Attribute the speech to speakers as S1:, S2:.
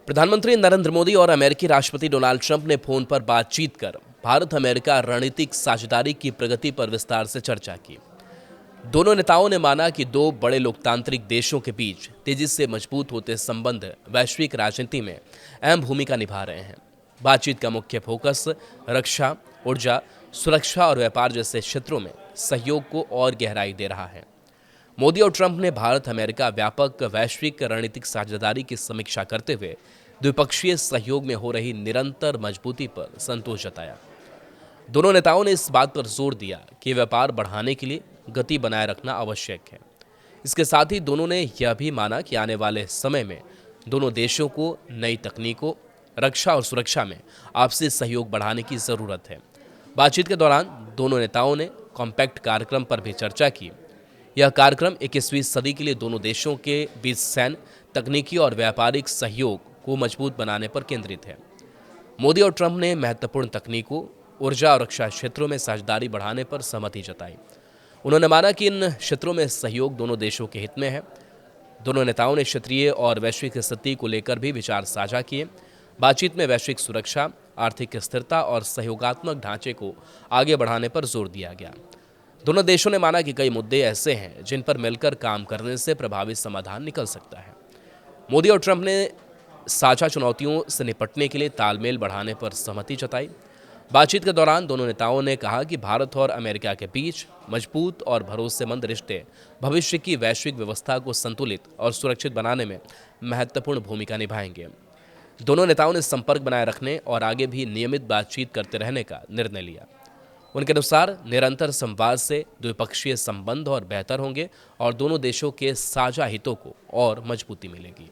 S1: प्रधानमंत्री नरेंद्र मोदी और अमेरिकी राष्ट्रपति डोनाल्ड ट्रंप ने फोन पर बातचीत कर भारत अमेरिका रणनीतिक साझेदारी की प्रगति पर विस्तार से चर्चा की। दोनों नेताओं ने माना कि दो बड़े लोकतांत्रिक देशों के बीच तेजी से मजबूत होते संबंध वैश्विक राजनीति में अहम भूमिका निभा रहे हैं। बातचीत का मुख्य फोकस रक्षा, ऊर्जा, सुरक्षा और व्यापार जैसे क्षेत्रों में सहयोग को और गहराई दे रहा है। मोदी और ट्रंप ने भारत अमेरिका व्यापक वैश्विक रणनीतिक साझेदारी की समीक्षा करते हुए द्विपक्षीय सहयोग में हो रही निरंतर मजबूती पर संतोष जताया। दोनों नेताओं ने इस बात पर जोर दिया कि व्यापार बढ़ाने के लिए गति बनाए रखना आवश्यक है। इसके साथ ही दोनों ने यह भी माना कि आने वाले समय में दोनों देशों को नई तकनीकों, रक्षा और सुरक्षा में आपसी सहयोग बढ़ाने की जरूरत है। बातचीत के दौरान दोनों नेताओं ने कॉम्पैक्ट कार्यक्रम पर भी चर्चा की। यह कार्यक्रम 21वीं सदी के लिए दोनों देशों के बीच सैन्य, तकनीकी और व्यापारिक सहयोग को मजबूत बनाने पर केंद्रित है। मोदी और ट्रंप ने महत्वपूर्ण तकनीकों, ऊर्जा और रक्षा क्षेत्रों में साझेदारी बढ़ाने पर सहमति जताई। उन्होंने माना कि इन क्षेत्रों में सहयोग दोनों देशों के हित में है। दोनों नेताओं ने क्षेत्रीय और वैश्विक स्थिति को लेकर भी विचार साझा किए। बातचीत में वैश्विक सुरक्षा, आर्थिक स्थिरता और सहयोगात्मक ढांचे को आगे बढ़ाने पर जोर दिया गया। दोनों देशों ने माना कि कई मुद्दे ऐसे हैं जिन पर मिलकर काम करने से प्रभावी समाधान निकल सकता है। मोदी और ट्रंप ने साझा चुनौतियों से निपटने के लिए तालमेल बढ़ाने पर सहमति जताई। बातचीत के दौरान दोनों नेताओं ने कहा कि भारत और अमेरिका के बीच मजबूत और भरोसेमंद रिश्ते भविष्य की वैश्विक व्यवस्था को संतुलित और सुरक्षित बनाने में महत्वपूर्ण भूमिका निभाएंगे। दोनों नेताओं ने संपर्क बनाए रखने और आगे भी नियमित बातचीत करते रहने का निर्णय लिया। उनके अनुसार निरंतर संवाद से द्विपक्षीय संबंध और बेहतर होंगे और दोनों देशों के साझा हितों को और मजबूती मिलेगी।